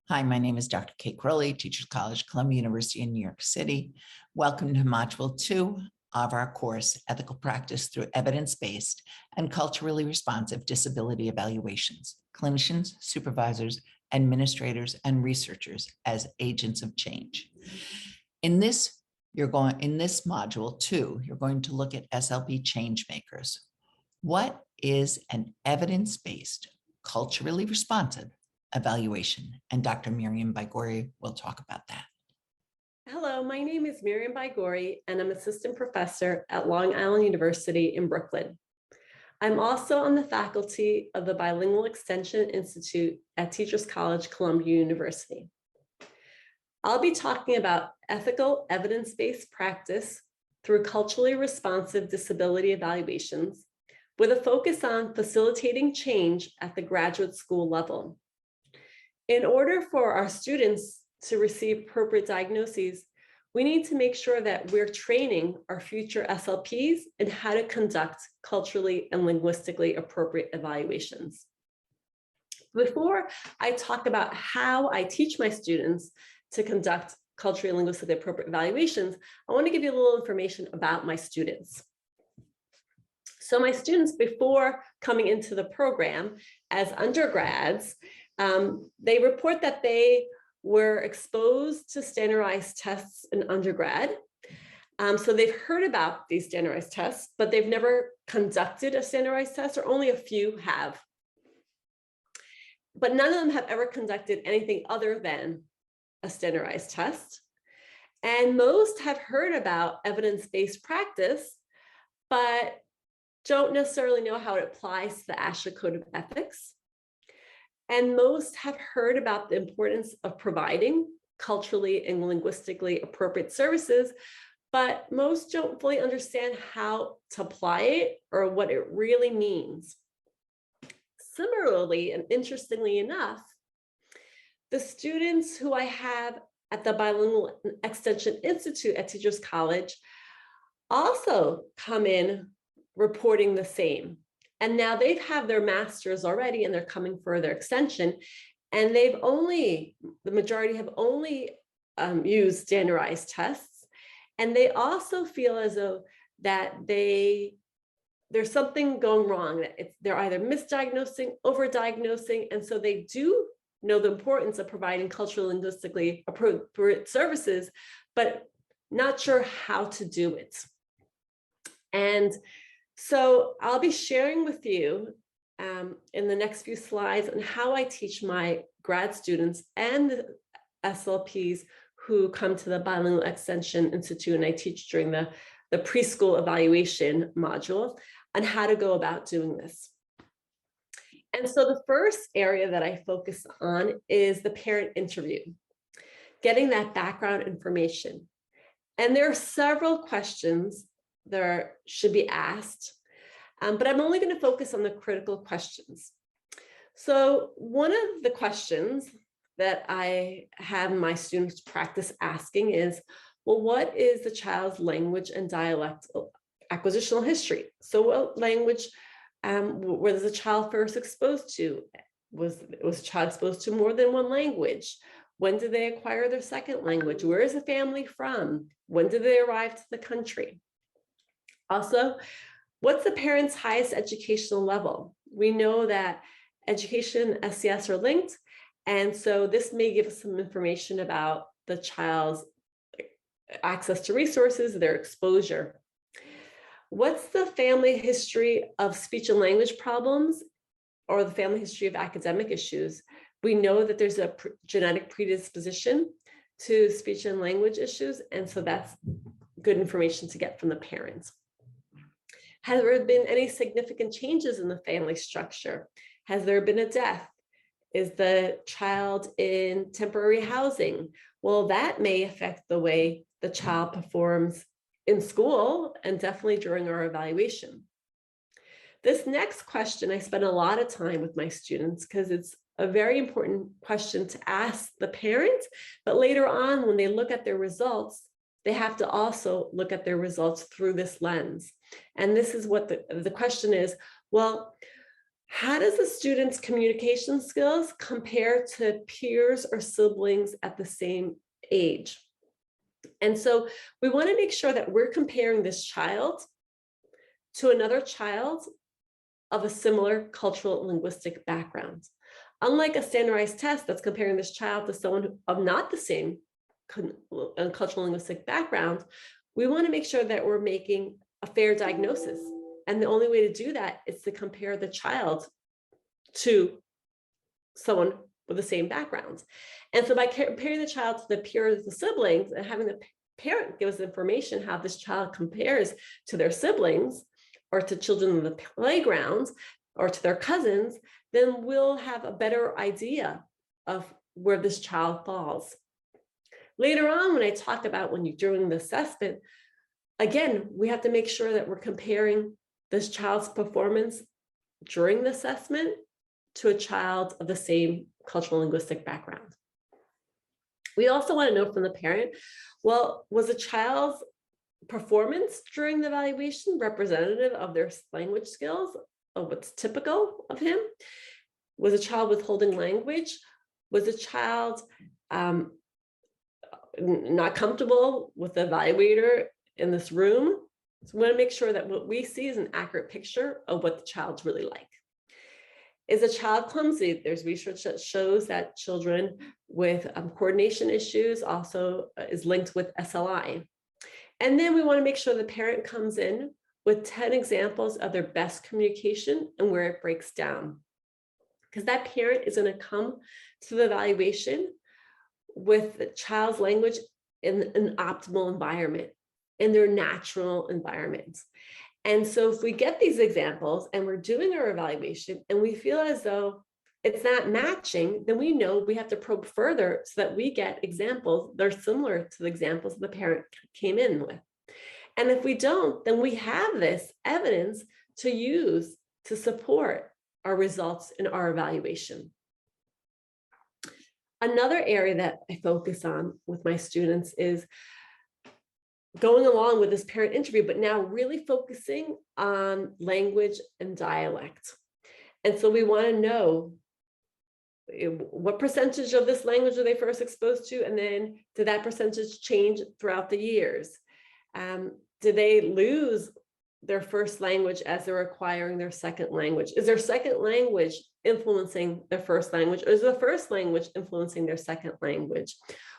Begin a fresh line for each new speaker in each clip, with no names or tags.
Hi, my name is Dr. Cate Crowley, Teachers College, Columbia University in New York City. Welcome to Module 2 of our course, Ethical Practice Through Evidence-Based and Culturally Responsive Disability Evaluations, Clinicians, Supervisors, Administrators, and Researchers as Agents of Change. In this Module 2, you're going to look at SLP Changemakers. What is an evidence-based, culturally responsive evaluation? And Dr. Miriam Baigorri will talk about that.
Hello, my name is Miriam Baigorri, and I'm assistant professor at Long Island University in Brooklyn. I'm also on the faculty of the Bilingual Extension Institute at Teachers College, Columbia University. I'll be talking about ethical evidence-based practice through culturally responsive disability evaluations with a focus on facilitating change at the graduate school level. In order for our students to receive appropriate diagnoses, we need to make sure that we're training our future SLPs in how to conduct culturally and linguistically appropriate evaluations. Before I talk about how I teach my students to conduct culturally and linguistically appropriate evaluations, I want to give you a little information about my students. So my students, before coming into the program as undergrads, they report that they were exposed to standardized tests in undergrad. So they've heard about these standardized tests, but they've never conducted a standardized test, or only a few have. But none of them have ever conducted anything other than a standardized test. And most have heard about evidence-based practice, but don't necessarily know how it applies to the ASHA Code of Ethics. And most have heard about the importance of providing culturally and linguistically appropriate services, but most don't fully understand how to apply it or what it really means. Similarly, and interestingly enough, the students who I have at the Bilingual Extension Institute at Teachers College also come in reporting the same. And now they've had their masters already and they're coming for their extension. And the majority have only used standardized tests. And they also feel as though that there's something going wrong, that they're either misdiagnosing, overdiagnosing. And so they do know the importance of providing culturally linguistically appropriate services, but not sure how to do it. And so I'll be sharing with you in the next few slides on how I teach my grad students and the SLPs who come to the Bilingual Extension Institute, and I teach during the preschool evaluation module on how to go about doing this. And so the first area that I focus on is the parent interview, getting that background information. And there are several questions that should be asked, but I'm only going to focus on the critical questions. So one of the questions that I have my students practice asking is, well, what is the child's language and dialect acquisitional history? So what language was the child first exposed to? Was the child exposed to more than one language? When did they acquire their second language? Where is the family from? When did they arrive to the country? Also, what's the parent's highest educational level? We know that education and SES are linked, and so this may give us some information about the child's access to resources, their exposure. What's the family history of speech and language problems, or the family history of academic issues? We know that there's a genetic predisposition to speech and language issues, and so that's good information to get from the parents. Has there been any significant changes in the family structure? Has there been a death? Is the child in temporary housing? Well, that may affect the way the child performs in school and definitely during our evaluation. This next question, I spend a lot of time with my students because it's a very important question to ask the parents, but later on when they look at their results, they have to also look at their results through this lens. And this is what the question is, well, How does the student's communication skills compare to peers or siblings at the same age? And so we want to make sure that we're comparing this child to another child of a similar cultural and linguistic background. Unlike a standardized test that's comparing this child to someone of not the same cultural linguistic background, we want to make sure that we're making a fair diagnosis. And the only way to do that is to compare the child to someone with the same background. And so by comparing the child to the peers, the siblings, and having the parent give us information how this child compares to their siblings or to children in the playground or to their cousins, then we'll have a better idea of where this child falls. Later on, when I talk about when you're doing the assessment, again, we have to make sure that we're comparing this child's performance during the assessment to a child of the same cultural linguistic background. We also want to know from the parent, well, was the child's performance during the evaluation representative of their language skills, of what's typical of him? Was a child withholding language? Was a child not comfortable with the evaluator in this room? So we want to make sure that what we see is an accurate picture of what the child's really like. Is a child clumsy? There's research that shows that children with coordination issues also is linked with SLI. And then we want to make sure the parent comes in with 10 examples of their best communication and where it breaks down. Because that parent is going to come to the evaluation with the child's language in an optimal environment, in their natural environment. And so if we get these examples and we're doing our evaluation and we feel as though it's not matching, then we know we have to probe further so that we get examples that are similar to the examples the parent came in with. And if we don't, then we have this evidence to use to support our results in our evaluation. Another area that I focus on with my students is going along with this parent interview, but now really focusing on language and dialect. And so we want to know what percentage of this language are they first exposed to, and then did that percentage change throughout the years? Did they lose their first language as they're acquiring their second language? Is their second language influencing their first language, or is the first language influencing their second language?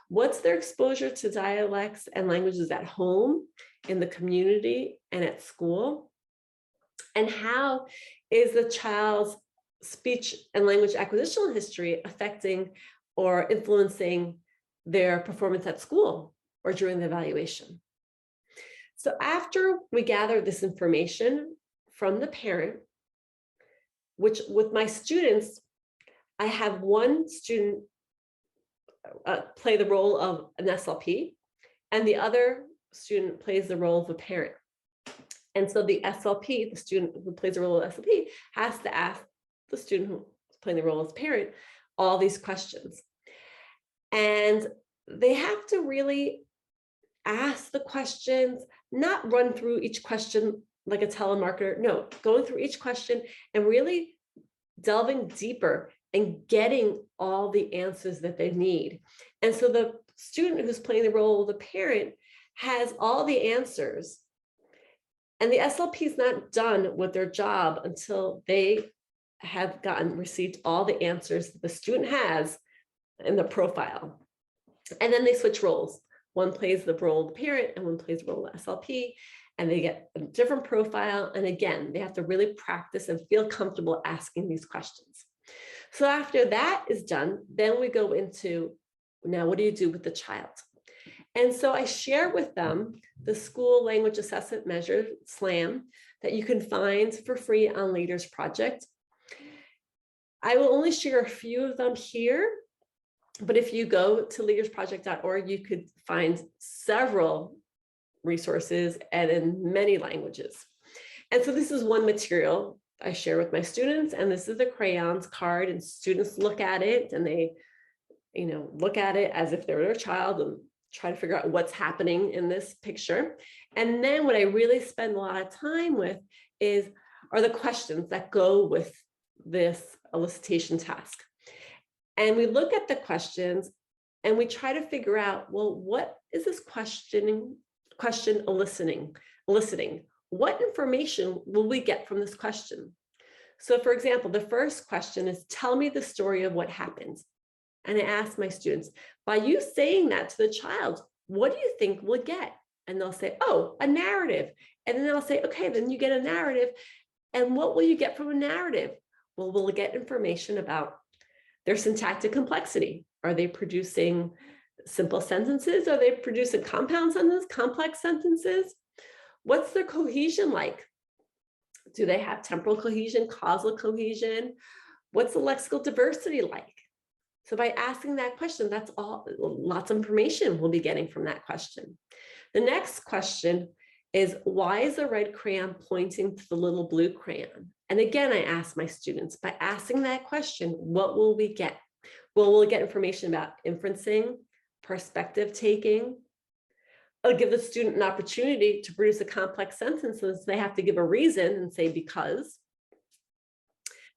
What's their exposure to dialects and languages at home, in the community, and at school? And how is the child's speech and language acquisition history affecting or influencing their performance at school or during the evaluation? So after we gather this information from the parent, which with my students, I have one student play the role of an SLP, and the other student plays the role of a parent. And so the SLP, the student who plays the role of SLP, has to ask the student who's playing the role as parent all these questions. And they have to really ask the questions, not run through each question like a telemarketer. No, going through each question and really delving deeper and getting all the answers that they need. And so the student who's playing the role of the parent has all the answers. And the SLP is not done with their job until they have received all the answers that the student has in the profile. And then they switch roles. One plays the role of the parent and one plays the role of the SLP, and they get a different profile. And again, they have to really practice and feel comfortable asking these questions. So after that is done, then we go into, now what do you do with the child? And so I share with them the school language assessment measure, SLAM, that you can find for free on Leaders Project. I will only share a few of them here, but if you go to leadersproject.org, you could find several resources and in many languages. And so this is one material I share with my students, and this is the crayons card, and students look at it and they, look at it as if they're their child and try to figure out what's happening in this picture. And then what I really spend a lot of time with are the questions that go with this elicitation task. And we look at the questions and we try to figure out, well, what is this question eliciting? What information will we get from this question? So for example, the first question is, tell me the story of what happened. And I ask my students, by you saying that to the child, what do you think we'll get? And they'll say, oh, a narrative. And then I'll say, okay, then you get a narrative. And what will you get from a narrative? Well, we'll get information about their syntactic complexity. Are they producing simple sentences? Are they producing compound sentences, complex sentences? What's their cohesion like? Do they have temporal cohesion, causal cohesion? What's the lexical diversity like? So by asking that question, that's all, lots of information we'll be getting from that question. The next question is, why is the red crayon pointing to the little blue crayon? And again, I ask my students, by asking that question, what will we get? Well, we'll get information about inferencing, perspective taking. I'll give the student an opportunity to produce a complex sentence, so they have to give a reason and say because.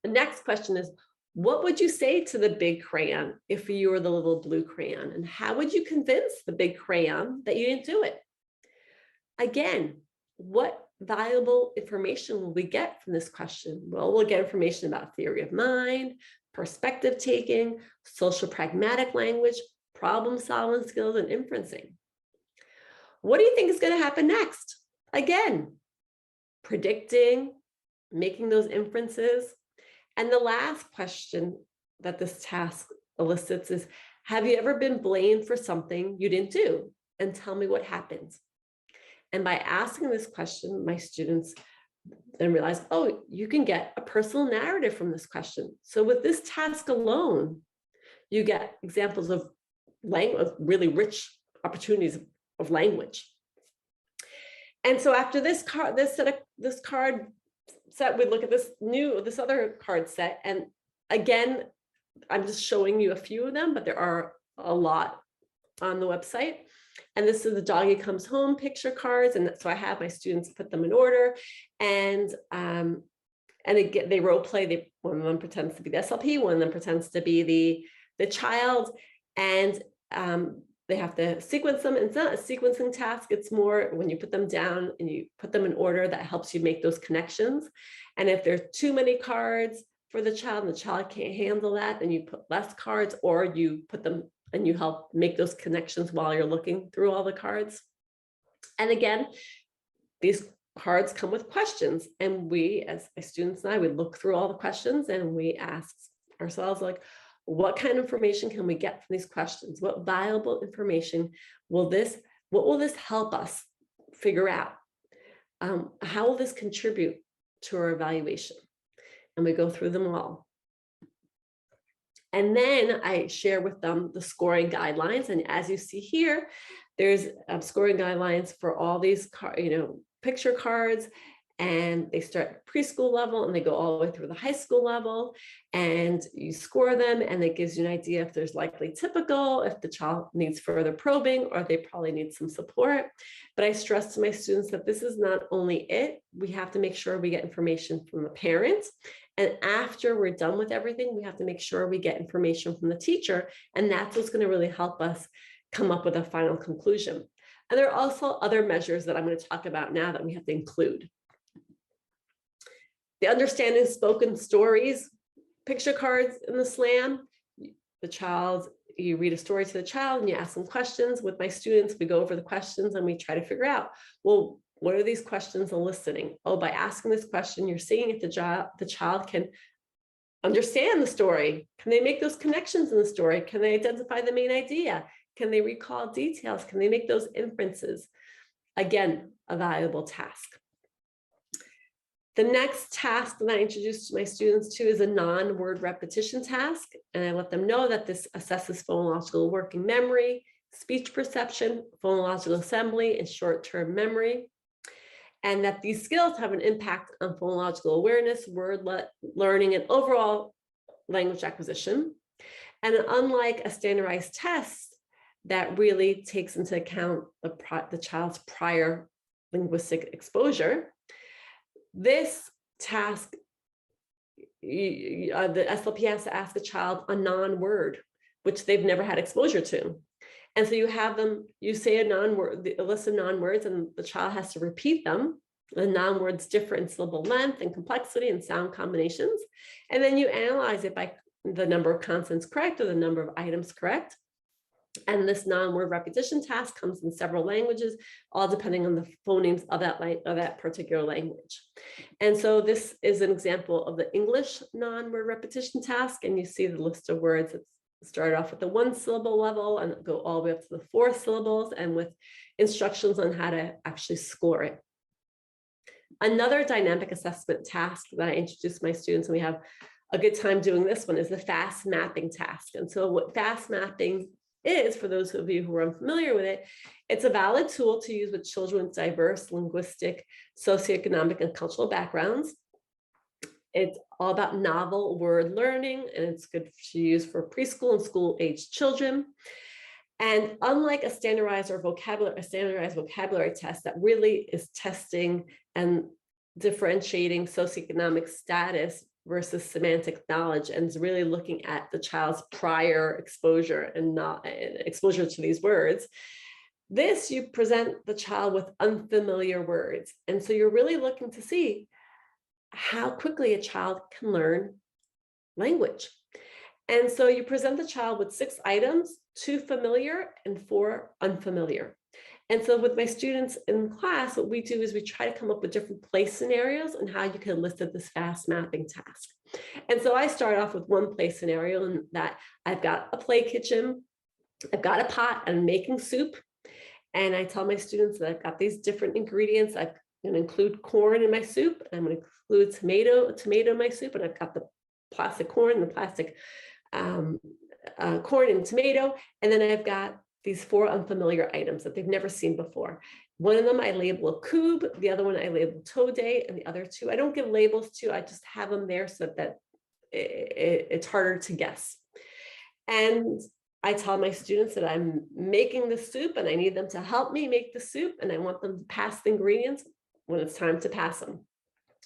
The next question is, what would you say to the big crayon if you were the little blue crayon? And how would you convince the big crayon that you didn't do it? Again, what valuable information will we get from this question? Well, we'll get information about theory of mind, perspective taking, social pragmatic language, problem solving skills, and inferencing. What do you think is going to happen next? Again, predicting, making those inferences. And the last question that this task elicits is, have you ever been blamed for something you didn't do? And tell me what happened. And by asking this question, my students then realize, oh, you can get a personal narrative from this question. So with this task alone, you get examples of language, really rich opportunities of language. And so after this card set, we look at this other card set. And again, I'm just showing you a few of them, but there are a lot on the website. And this is the doggy comes home picture cards. And so I have my students put them in order. And again, they role play. One of them pretends to be the SLP, one of them pretends to be the child. And they have to sequence them. It's not a sequencing task. It's more when you put them down and you put them in order, that helps you make those connections. And if there's too many cards for the child and the child can't handle that, then you put less cards, or you put them and you help make those connections while you're looking through all the cards. And again, these cards come with questions. And we, as my students and I, we look through all the questions and we ask ourselves, like, what kind of information can we get from these questions? What valuable information what will this help us figure out? How will this contribute to our evaluation? And we go through them all. And then I share with them the scoring guidelines. And as you see here, there's scoring guidelines for all these picture cards. And they start at preschool level and they go all the way through the high school level, and you score them, and it gives you an idea if there's likely typical, if the child needs further probing, or they probably need some support. But I stress to my students that this is not only it. We have to make sure we get information from the parents. And after we're done with everything, we have to make sure we get information from the teacher. And that's what's going to really help us come up with a final conclusion. And there are also other measures that I'm going to talk about now that we have to include. The understanding spoken stories, picture cards in the SLAM. You read a story to the child and you ask them questions. With my students, we go over the questions and we try to figure out, well, what are these questions eliciting? Oh, by asking this question, you're seeing if the child can understand the story. Can they make those connections in the story? Can they identify the main idea? Can they recall details? Can they make those inferences? Again, a valuable task. The next task that I introduce to my students to is a non-word repetition task. And I let them know that this assesses phonological working memory, speech perception, phonological assembly, and short-term memory. And that these skills have an impact on phonological awareness, word learning, and overall language acquisition. And unlike a standardized test that really takes into account the child's prior linguistic exposure, this task the SLP has to ask a child a non-word, which they've never had exposure to. And so you have them, you say a non-word, a list of non-words, and the child has to repeat them. The non-words differ in syllable length and complexity and sound combinations. And then you analyze it by the number of consonants correct or the number of items correct. And this non-word repetition task comes in several languages, all depending on the phonemes of that particular language. And so this is an example of the English non-word repetition task. And you see the list of words that start off with the 1 syllable level and go all the way up to the 4 syllables, and with instructions on how to actually score it. Another dynamic assessment task that I introduce my students, and we have a good time doing this one, is the fast mapping task. And so what fast mapping is, for those of you who are unfamiliar with it, it's a valid tool to use with children with diverse linguistic, socioeconomic, and cultural backgrounds. It's all about novel word learning, and it's good to use for preschool and school-aged children. And unlike a standardized vocabulary test that really is testing and differentiating socioeconomic status versus semantic knowledge, and is really looking at the child's prior exposure and not exposure to these words, this, you present the child with unfamiliar words. And so you're really looking to see how quickly a child can learn language. And so you present the child with 6 items, 2 familiar and 4 unfamiliar. And so with my students in class, what we do is we try to come up with different place scenarios and how you can elicit this fast mapping task. And so I start off with one place scenario, and that I've got a play kitchen, I've got a pot, and I'm making soup. And I tell my students that I've got these different ingredients. I'm going to include corn in my soup, and I'm going to include tomato in my soup, and I've got the plastic corn, the plastic corn and tomato, and then I've got these 4 unfamiliar items that they've never seen before. One of them I label a cube, the other one I label today, and the other 2 I don't give labels to, I just have them there so that it's harder to guess. And I tell my students that I'm making the soup and I need them to help me make the soup, and I want them to pass the ingredients when it's time to pass them.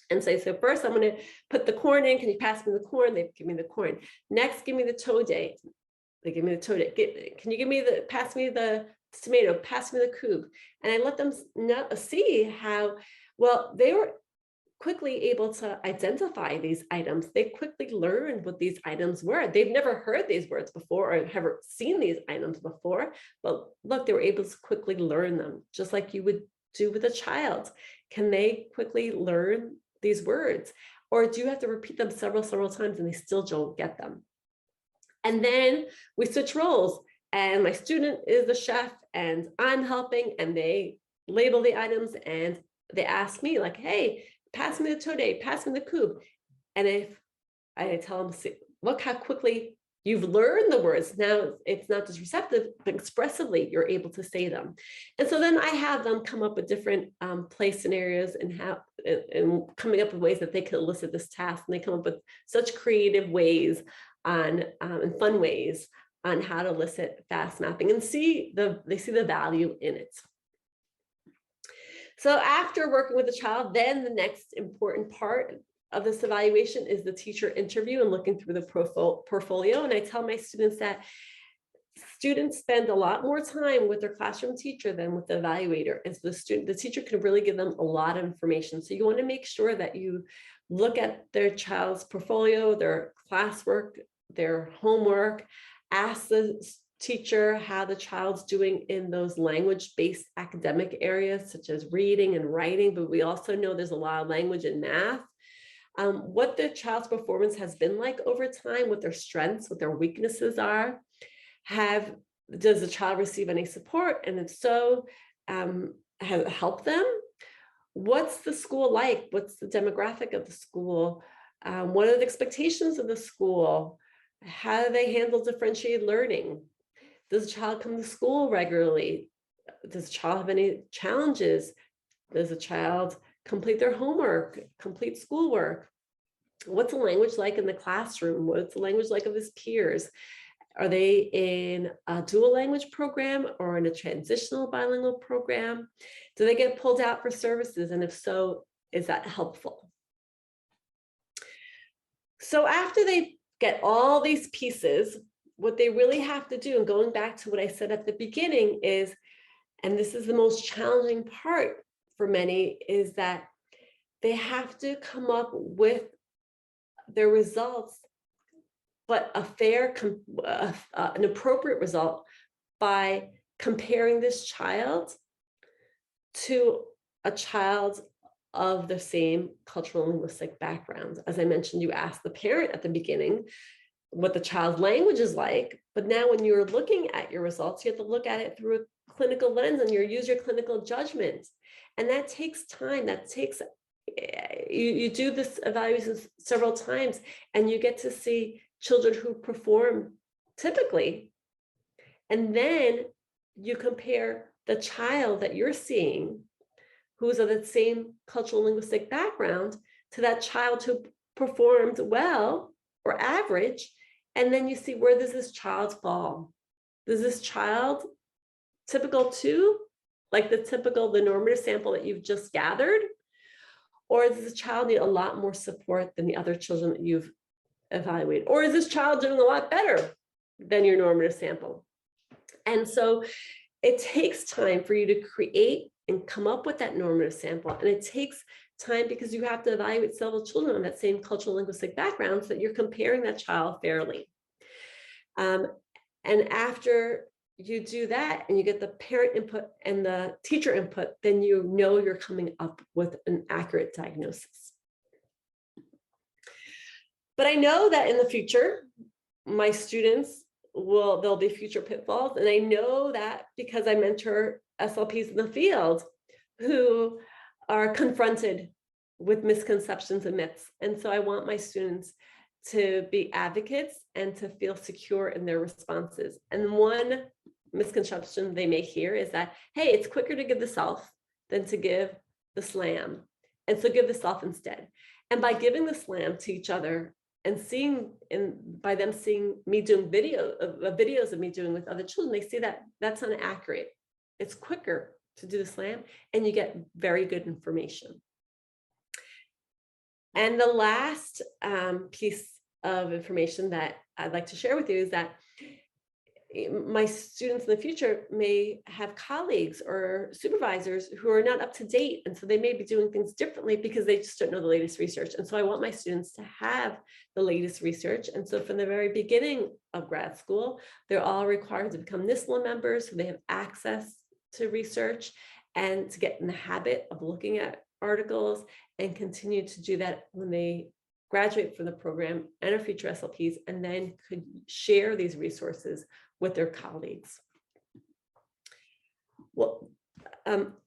And so first I'm going to put the corn in. Can you pass me the corn? They give me the corn. Next, give me the today. They give me the today. Can you give me pass me the tomato, pass me the cube. And I let them see how well they were quickly able to identify these items. They quickly learned what these items were. They've never heard these words before or ever seen these items before, but look, they were able to quickly learn them, just like you would do with a child. Can they quickly learn these words? Or do you have to repeat them several times and they still don't get them? And then we switch roles, and my student is the chef and I'm helping, and they label the items and they ask me like, hey, pass me the today, pass me the cube. And if I tell them, see, look how quickly you've learned the words. Now it's not just receptive, but expressively you're able to say them. And so then I have them come up with different play scenarios and coming up with ways that they can elicit this task. And they come up with such creative ways and fun ways on how to elicit fast mapping, and they see the value in it. So after working with the child, then the next important part of this evaluation is the teacher interview and looking through the portfolio. And I tell my students that students spend a lot more time with their classroom teacher than with the evaluator. And so the teacher can really give them a lot of information. So you want to make sure that you look at their child's portfolio, their classwork, their homework, ask the teacher how the child's doing in those language-based academic areas, such as reading and writing, but we also know there's a lot of language and math. What the child's performance has been like over time, what their strengths, what their weaknesses are. Does the child receive any support? And if so, has it helped them? What's the school like? What's the demographic of the school? What are the expectations of the school? How do they handle differentiated learning? Does the child come to school regularly? Does the child have any challenges? Does the child complete their homework, complete schoolwork? What's the language like in the classroom? What's the language like of his peers? Are they in a dual language program or in a transitional bilingual program? Do they get pulled out for services? And if so, is that helpful? So after they get all these pieces, what they really have to do, and going back to what I said at the beginning is, and this is the most challenging part for many, is that they have to come up with their results, but an appropriate result by comparing this child to a child of the same cultural and linguistic background. As I mentioned, you asked the parent at the beginning what the child's language is like, but now when you're looking at your results, you have to look at it through a clinical lens and use your clinical judgment. And that takes time. That takes, you do this evaluation several times, and you get to see children who perform typically. And then you compare the child that you're seeing, who's of the same cultural linguistic background, to that child who performed well or average. And then you see, where does this child fall? Does this child typical to, like the normative sample that you've just gathered? Or does the child need a lot more support than the other children that you've evaluated? Or is this child doing a lot better than your normative sample? And so it takes time for you to create and come up with that normative sample. And it takes time because you have to evaluate several children on that same cultural linguistic background so that you're comparing that child fairly. And after you do that and you get the parent input and the teacher input, then you know you're coming up with an accurate diagnosis. But I know that in the future, my students there'll be future pitfalls. And I know that because I mentor SLPs in the field who are confronted with misconceptions and myths. And so I want my students to be advocates and to feel secure in their responses. And one misconception they may hear is that, hey, it's quicker to give the self than to give the slam. And so give the self instead. And by giving the slam to each other and by them seeing me doing videos of me doing with other children, they see that that's inaccurate. It's quicker to do the slam and you get very good information. And the last piece of information that I'd like to share with you is that my students in the future may have colleagues or supervisors who are not up to date. And so they may be doing things differently because they just don't know the latest research. And so I want my students to have the latest research. And so from the very beginning of grad school, they're all required to become NISLA members, so they have access to research and to get in the habit of looking at articles and continue to do that when they graduate from the program and are future SLPs, and then could share these resources with their colleagues. Well,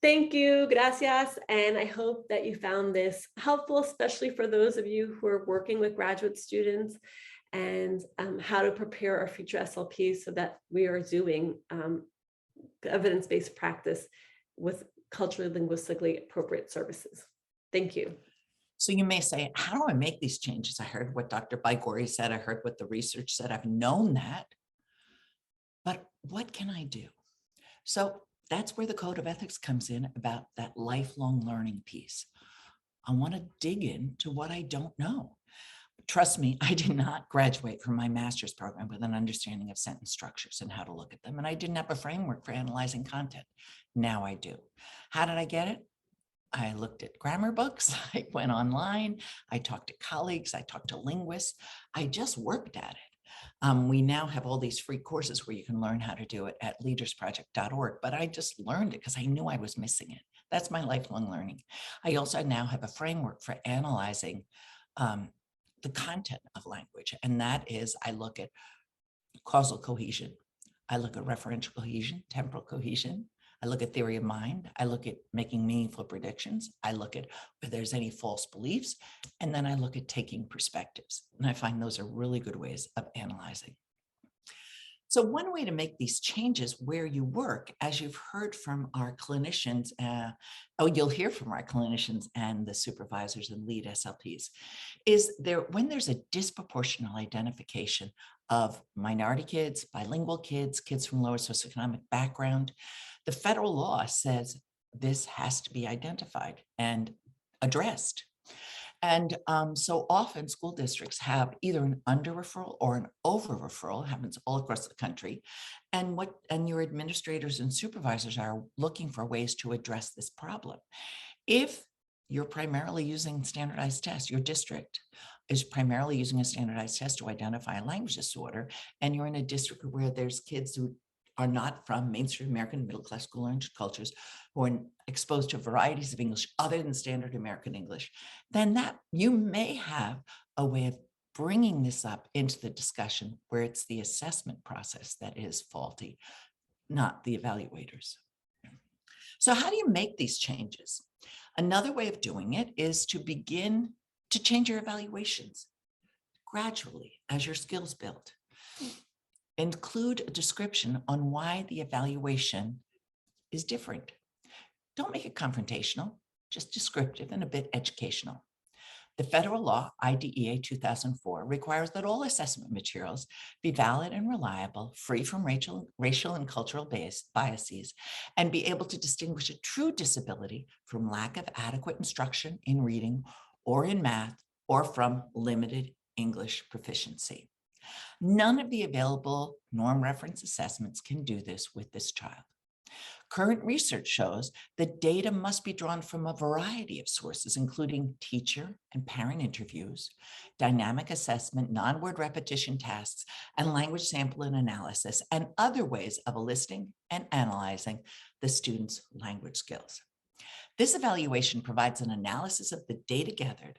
thank you, gracias, and I hope that you found this helpful, especially for those of you who are working with graduate students and how to prepare our future SLPs so that we are doing evidence-based practice with culturally, linguistically appropriate services. Thank you.
So you may say, how do I make these changes? I heard what Dr. Baigorri said. I heard what the research said. I've known that. But what can I do? So that's where the code of ethics comes in about that lifelong learning piece. I want to dig into what I don't know. Trust me, I did not graduate from my master's program with an understanding of sentence structures and how to look at them. And I didn't have a framework for analyzing content. Now I do. How did I get it? I looked at grammar books. I went online. I talked to colleagues. I talked to linguists. I just worked at it. We now have all these free courses where you can learn how to do it at leadersproject.org, but I just learned it because I knew I was missing it. That's my lifelong learning. I also now have a framework for analyzing the content of language, and that is I look at causal cohesion. I look at referential cohesion, temporal cohesion. I look at theory of mind. I look at making meaningful predictions. I look at if there's any false beliefs. And then I look at taking perspectives. And I find those are really good ways of analyzing. So one way to make these changes where you work, as you've heard from our clinicians, you'll hear from our clinicians and the supervisors and lead SLPs, is when there's a disproportional identification of minority kids, bilingual kids, kids from lower socioeconomic background, the federal law says this has to be identified and addressed. And so often school districts have either an under referral or an over referral, happens all across the country. And your administrators and supervisors are looking for ways to address this problem. If you're primarily using standardized tests, your district is primarily using a standardized test to identify a language disorder, and you're in a district where there's kids who are not from mainstream American middle-class school learned cultures who are exposed to varieties of English other than standard American English, then that you may have a way of bringing this up into the discussion where it's the assessment process that is faulty, not the evaluators. So how do you make these changes? Another way of doing it is to begin to change your evaluations gradually as your skills build. Include a description on why the evaluation is different. Don't make it confrontational, just descriptive and a bit educational. The federal law, IDEA 2004, requires that all assessment materials be valid and reliable, free from racial and cultural biases, and be able to distinguish a true disability from lack of adequate instruction in reading or in math, or from limited English proficiency. None of the available norm reference assessments can do this with this child. Current research shows that data must be drawn from a variety of sources, including teacher and parent interviews, dynamic assessment, non-word repetition tasks, and language sample and analysis, and other ways of eliciting and analyzing the student's language skills. This evaluation provides an analysis of the data gathered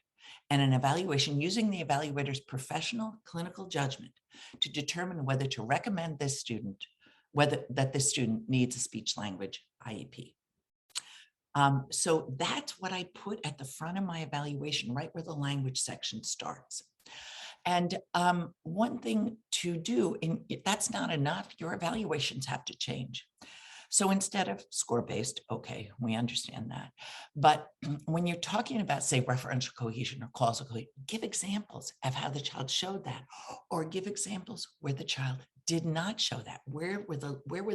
and an evaluation using the evaluator's professional clinical judgment to determine whether to recommend this student that the student needs a speech language IEP. So that's what I put at the front of my evaluation, right where the language section starts. And one thing to do, that's not enough, your evaluations have to change. So instead of score-based, okay, we understand that. But when you're talking about, say, referential cohesion or causal cohesion, give examples of how the child showed that, or give examples where the child did not show that. Where were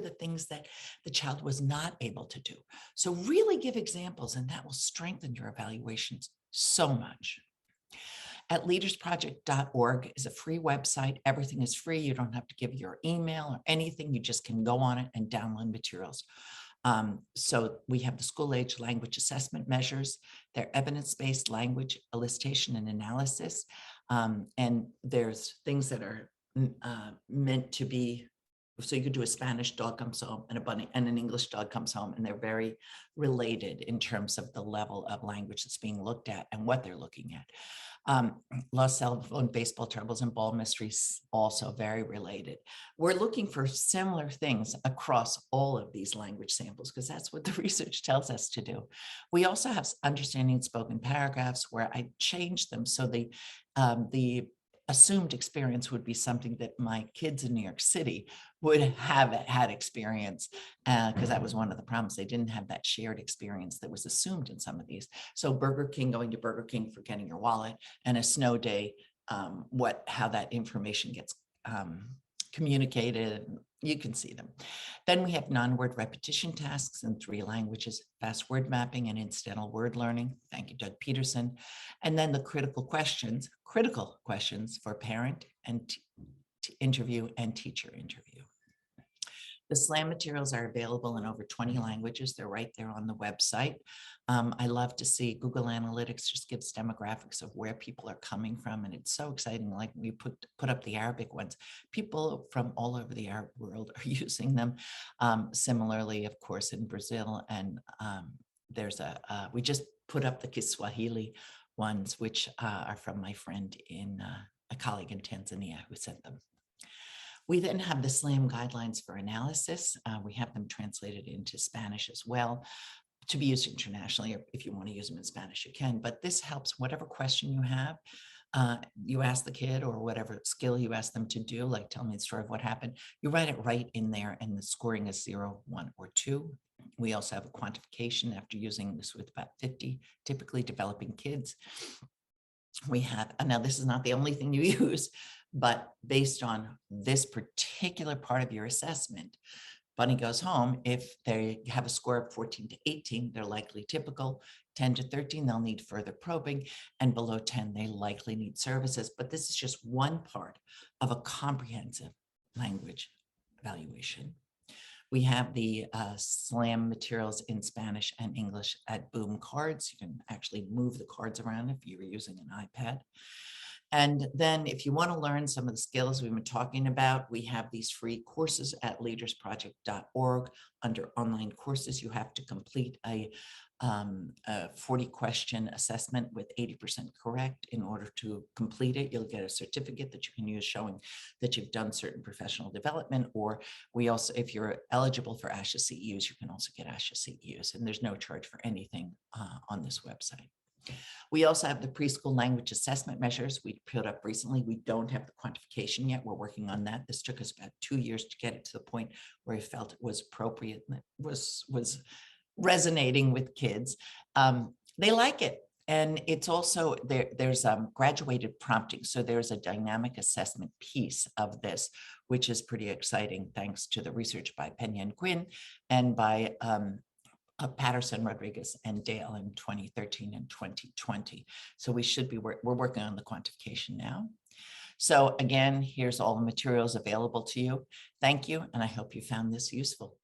the things that the child was not able to do? So really give examples, and that will strengthen your evaluations so much. At leadersproject.org is a free website. Everything is free. You don't have to give your email or anything. You just can go on it and download materials. So we have the school age language assessment measures. They're evidence-based language elicitation and analysis. And there's things that are meant to be, so you could do a Spanish dog comes home and a bunny and an English dog comes home, and they're very related in terms of the level of language that's being looked at and what they're looking at. Lost cell phone, baseball troubles, and ball mysteries, also very related. We're looking for similar things across all of these language samples because that's what the research tells us to do. We also have understanding spoken paragraphs where I changed them so the assumed experience would be something that my kids in New York City would have had experience, because that was one of the problems. They didn't have that shared experience that was assumed in some of these. So Burger King, going to Burger King, forgetting your wallet, and a snow day, how that information gets communicated. You can see them. Then we have non-word repetition tasks in 3 languages, fast word mapping and incidental word learning. Thank you, Doug Peterson. And then the critical questions for parent and interview and teacher interview. The SLAM materials are available in over 20 languages. They're right there on the website. I love to see Google Analytics just gives demographics of where people are coming from. And it's so exciting. Like we put up the Arabic ones. People from all over the Arab world are using them. Similarly, of course, in Brazil. And we just put up the Kiswahili ones, which are from my friend a colleague in Tanzania who sent them. We then have the SLAM guidelines for analysis. We have them translated into Spanish as well to be used internationally, or if you want to use them in Spanish, you can. But this helps whatever question you have, you ask the kid, or whatever skill you ask them to do, like tell me the story of what happened. You write it right in there, and the scoring is 0, 1, or 2. We also have a quantification after using this with about 50 typically developing kids. We have, and now this is not the only thing you use, but based on this particular part of your assessment, Bunny goes home. If they have a score of 14 to 18, they're likely typical. 10 to 13, they'll need further probing, and below 10, they likely need services. But this is just one part of a comprehensive language evaluation. We have the SLAM materials in Spanish and English at Boom Cards. You can actually move the cards around if you were using an iPad. And then if you want to learn some of the skills we've been talking about, we have these free courses at leadersproject.org. Under online courses, you have to complete a 40-question assessment with 80% correct. In order to complete it, you'll get a certificate that you can use showing that you've done certain professional development, or we also, if you're eligible for ASHA CEUs, you can also get ASHA CEUs, and there's no charge for anything on this website. We also have the preschool language assessment measures we put up recently. We don't have the quantification yet. We're working on that. This took us about 2 years to get it to the point where we felt it was appropriate and it was resonating with kids. They like it. And it's also, there's graduated prompting. So there's a dynamic assessment piece of this, which is pretty exciting, thanks to the research by Pena and Quinn and by Patterson, Rodriguez, and Dale in 2013 and 2020. So we should be, we're working on the quantification now. So again, here's all the materials available to you. Thank you, and I hope you found this useful.